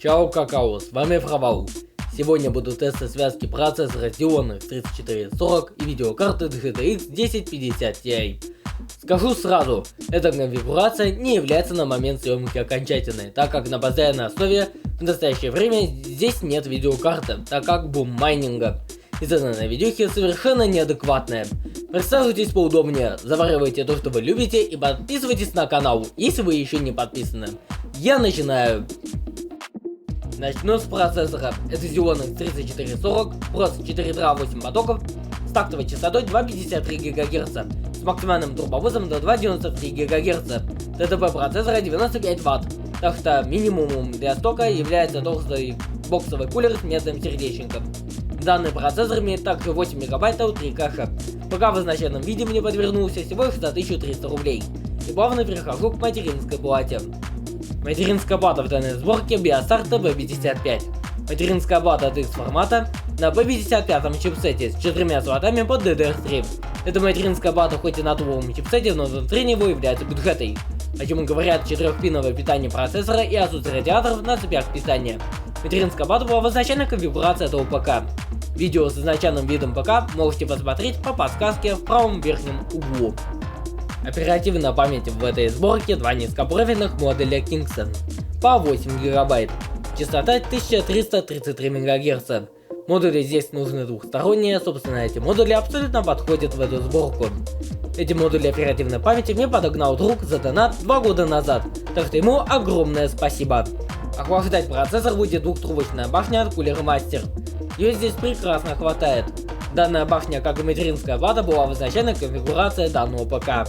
Чао, какао, с вами Фравал. Сегодня буду тесты связки процессора Xeon 3440 и видеокарты GTX 1050 Ti. Скажу сразу, эта конфигурация не является на момент съемки окончательной, так как на постоянной основе в настоящее время здесь нет видеокарты, так как бум майнинга. И цена на видюхи совершенно неадекватная. Присаживайтесь поудобнее, заваривайте то, что вы любите, и подписывайтесь на канал, если вы еще не подписаны. Я начинаю. Начну с процессора. Это Xeon 3440, просто 4 ядра 8 потоков, с тактовой частотой 2,53 ГГц, с максимальным турбовозом до 2,93 ГГц, ТДП процессора 95 Вт, так что минимумом для стока является толстый боксовый кулер с медным сердечником. Данный процессор имеет также 8 МБ 3 кэша. Пока в изначальном виде мне подвернулся всего лишь за 1300 рублей. И плавно перехожу к материнской плате. Материнская плата в данной сборке Biostar B55. Материнская плата от X формата на B55 чипсете с 4 слотами под DDR3. Эта материнская плата хоть и на туловом чипсете, но внутри него является бюджетой. О чем говорят 4-пиновое питание процессора и отсутствие радиаторов на цепях питания. Материнская плата была в изначальной конфигурации этого ПК. Видео с изначальным видом ПК можете посмотреть по подсказке в правом верхнем углу. Оперативная память в этой сборке два низкопрофильных модуля Kingston по 8 ГБ. Частота 1333 МГц. Модули здесь нужны двухсторонние, собственно эти модули абсолютно подходят в эту сборку. Эти модули оперативной памяти мне подогнал друг за донат 2 года назад, так что ему огромное спасибо. Охлаждать процессор будет двухтрубочная башня от Cooler Master. Ее здесь прекрасно хватает. Данная башня, как и материнская плата, была в изначальной конфигурации данного ПК.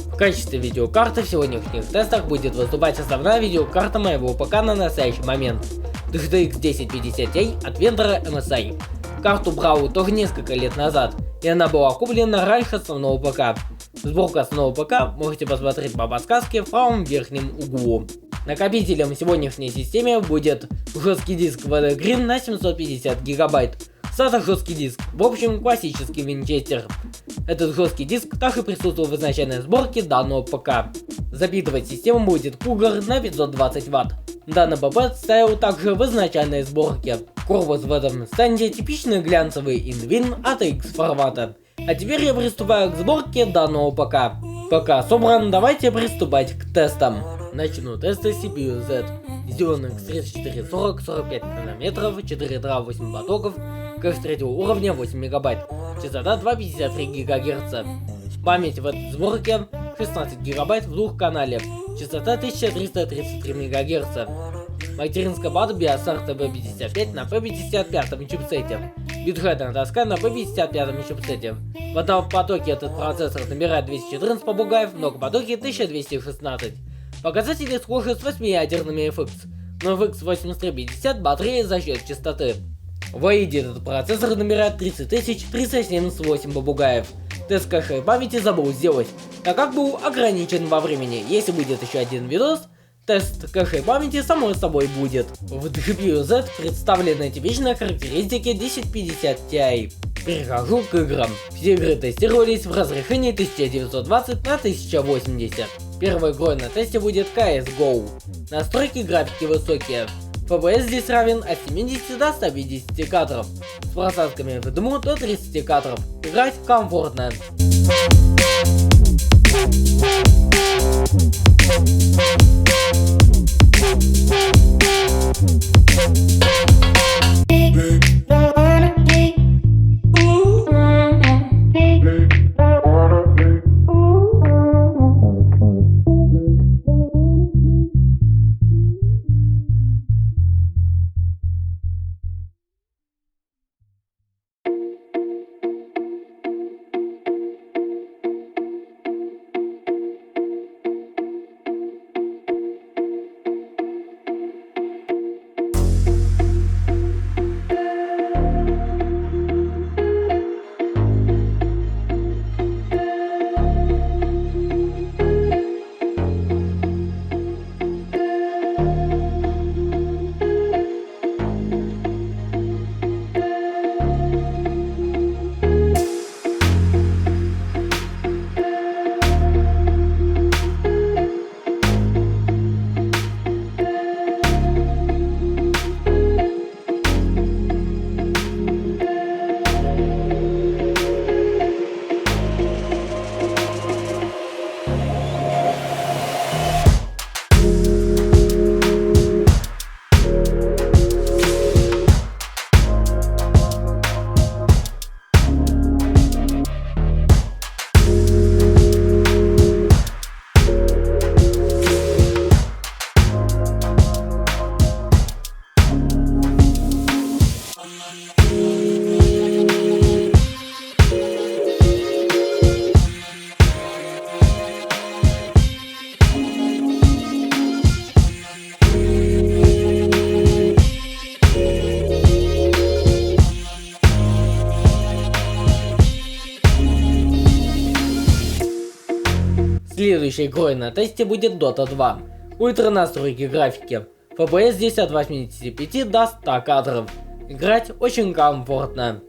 В качестве видеокарты в сегодняшних тестах будет выступать основная видеокарта моего ПК на настоящий момент. GTX 1050 Ti от вендора MSI. Карту брал тоже несколько лет назад, и она была куплена раньше основного ПК. Сборку основного ПК можете посмотреть по подсказке в правом верхнем углу. Накопителем в сегодняшней системе будет жесткий диск VD Green на 750 ГБ. SATA жесткий диск, в общем классический винчестер. Этот жесткий диск также присутствовал в изначальной сборке данного ПК. Запитывать систему будет Cougar на 520 Вт. Данный ПП стоял также в изначальной сборке. Корпус в этом стенде типичный глянцевый InWin от X формата. А теперь я приступаю к сборке данного ПК. Пока собран, давайте приступать к тестам. Начну тесты CPU Z. Xeon X3440 45 нанометров, 4 ядра 8 потоков, кэш третьего уровня 8 МБ, частота 2,53 ГГц. Память в этой сборке 16 ГБ в двухканале, частота 1333 МГц. Материнская плата Biostar B55 на P55 чипсете. Бюджетная доска на P55 чипсете. В одном потоке этот процессор набирает 214 попугаев, в многопотоке 1216. Показатели схожи с 8-ядерными FX, но FX 8350 батарея за счет частоты. В AID этот процессор набирает 30378 попугаев. Тест кэша и памяти забыл сделать, так как был ограничен во времени. Если будет еще один видос, тест кэша и памяти само собой будет. В GPU Z представлены типичные характеристики 1050 Ti. Перехожу к играм. Все игры тестировались в разрешении 1920 на 1080. Первой игрой на тесте будет CSGO. Настройки графики высокие. FPS здесь равен от 70 до 150 кадров. С просадками в дыму до 30 кадров. Играть комфортно. Следующей игрой на тесте будет Dota 2. Ультра настройки графики. FPS здесь от 85 до 100 кадров. Играть очень комфортно.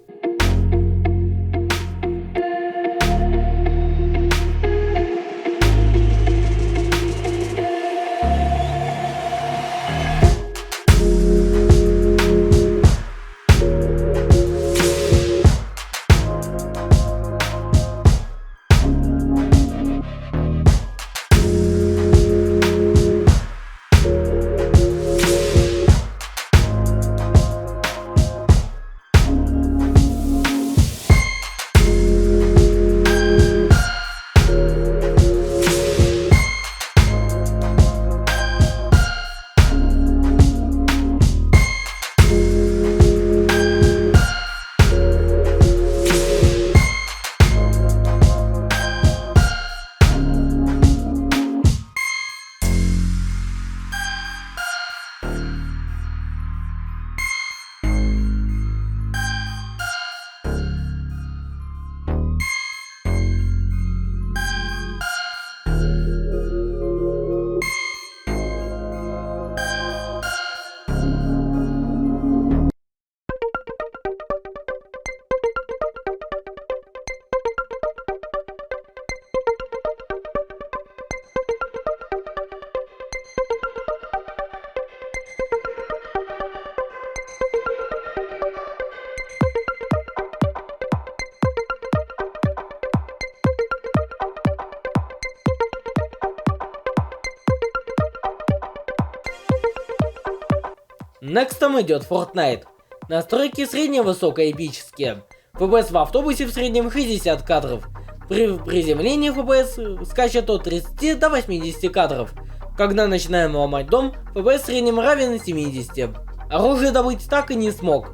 Некстом идет Fortnite. Настройки средне-высоко-эпические. FPS в автобусе в среднем 60 кадров. При приземлении FPS скачет от 30 до 80 кадров. Когда начинаем ломать дом, FPS в среднем равен 70. Оружие добыть так и не смог.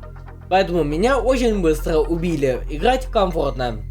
Поэтому меня очень быстро убили. Играть комфортно.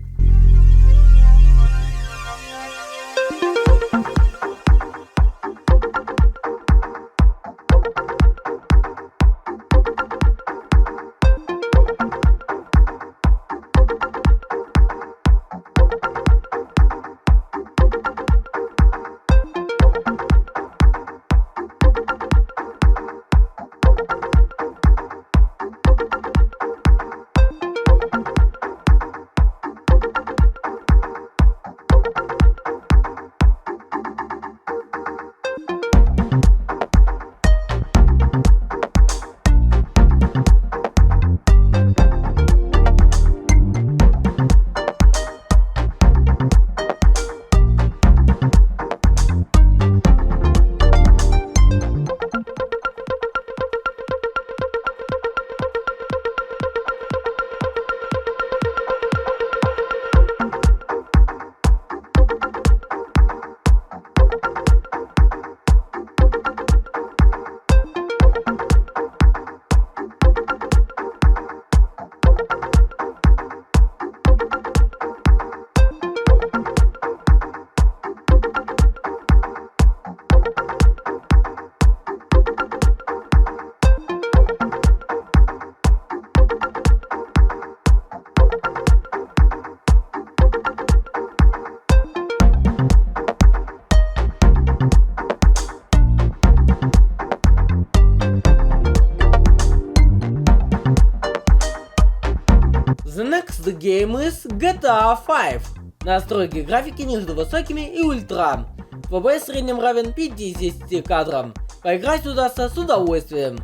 The next game is GTA 5. Настройки графики между высокими и ультра. FPS в среднем равен 50 кадрам. Поиграть удастся с удовольствием.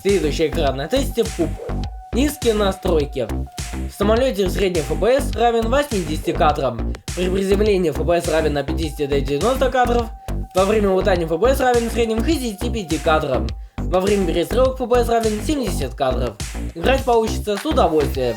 Следующий экран на тесте ПУП. Низкие настройки. В самолете средний FPS равен 80 кадрам. При приземлении FPS равен на 50 до 90 кадров. Во время летания FPS равен в среднем 65 кадрам. Во время перестрелок FPS равен 70 кадров. Играть получится с удовольствием.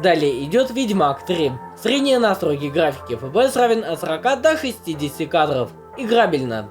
Далее идет Ведьмак 3. Средние настройки графики FPS равен от 40 до 60 кадров. Играбельно.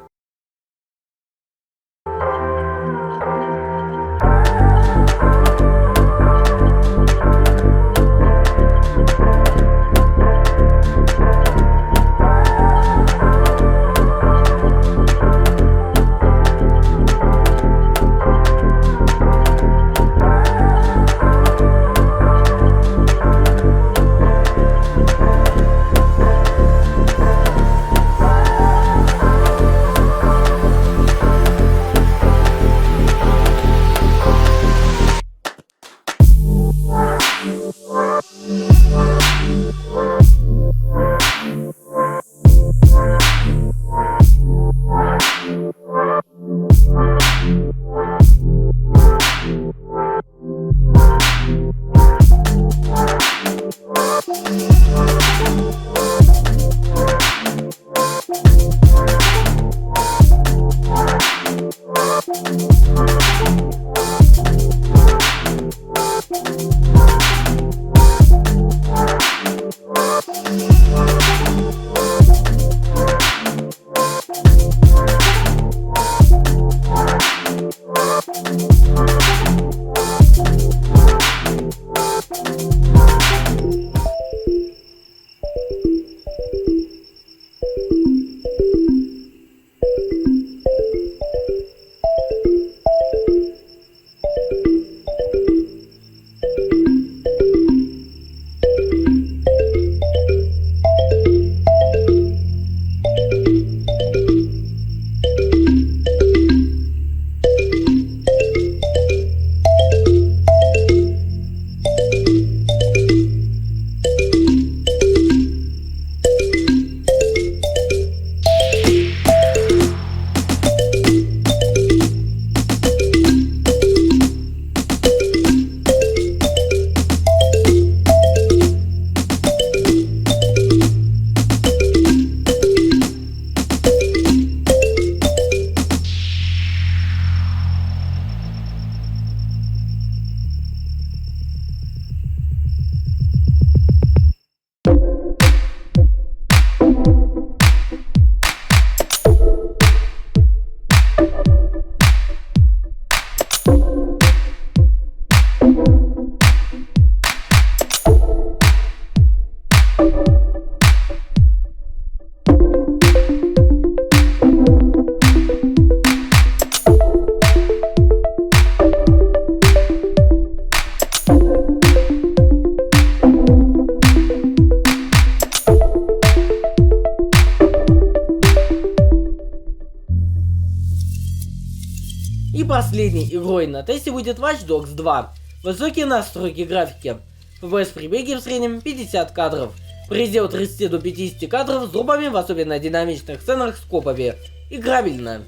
И последней игрой на тесте будет Watch Dogs 2. Высокие настройки графики. FPS при беге в среднем 50 кадров. Предел 30 до 50 кадров с дропами в особенно динамичных сценах с копами. Играбельно.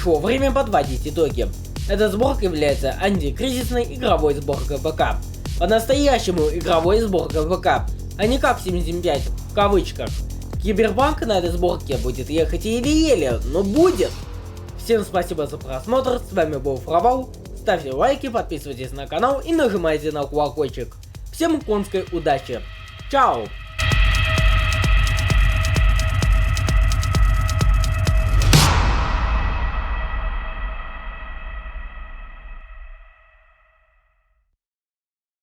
пришло время подводить итоги. Эта сборка является антикризисной игровой сборкой ПК. По-настоящему игровой сборкой ПК, а не как 775 в кавычках. Киберпанк на этой сборке будет ехать еле-еле, но будет. Всем спасибо за просмотр, с вами был Фравал. Ставьте лайки, подписывайтесь на канал и нажимайте на колокольчик. Всем конской удачи. Чао!